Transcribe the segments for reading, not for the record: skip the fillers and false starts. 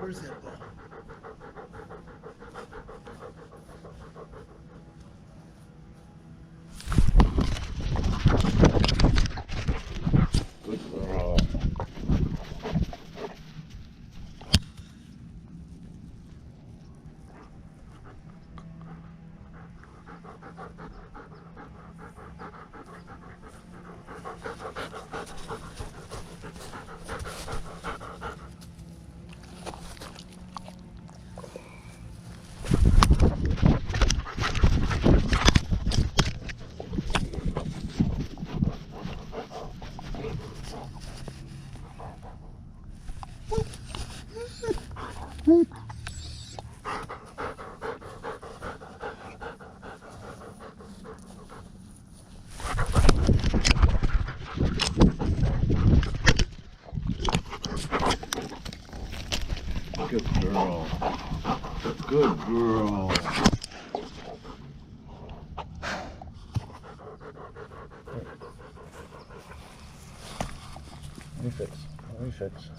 Where's that ball? Good girl. Good girl. Good girl. Let me fix. Let me fix.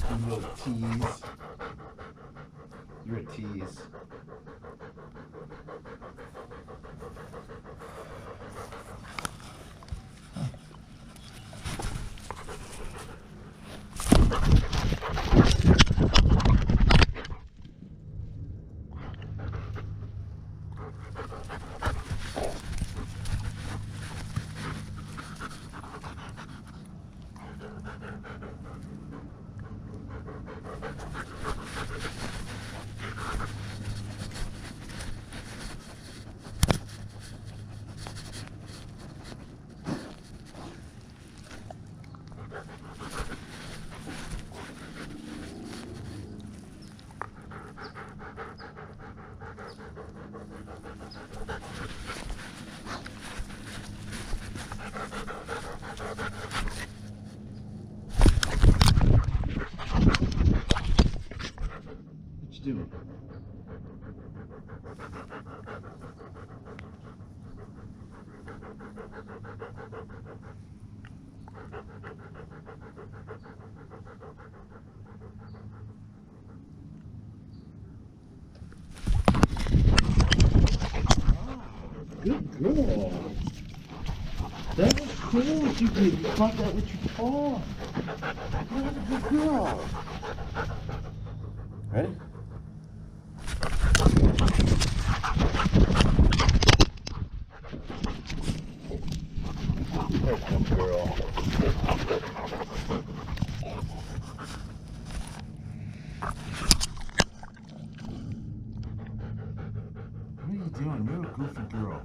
You little tease. You're a tease. What you doing? Good girl. That was cool what you did. You caught that with your paw. That was a good girl. Ready? There comes girl. What are you doing? You're a goofy girl.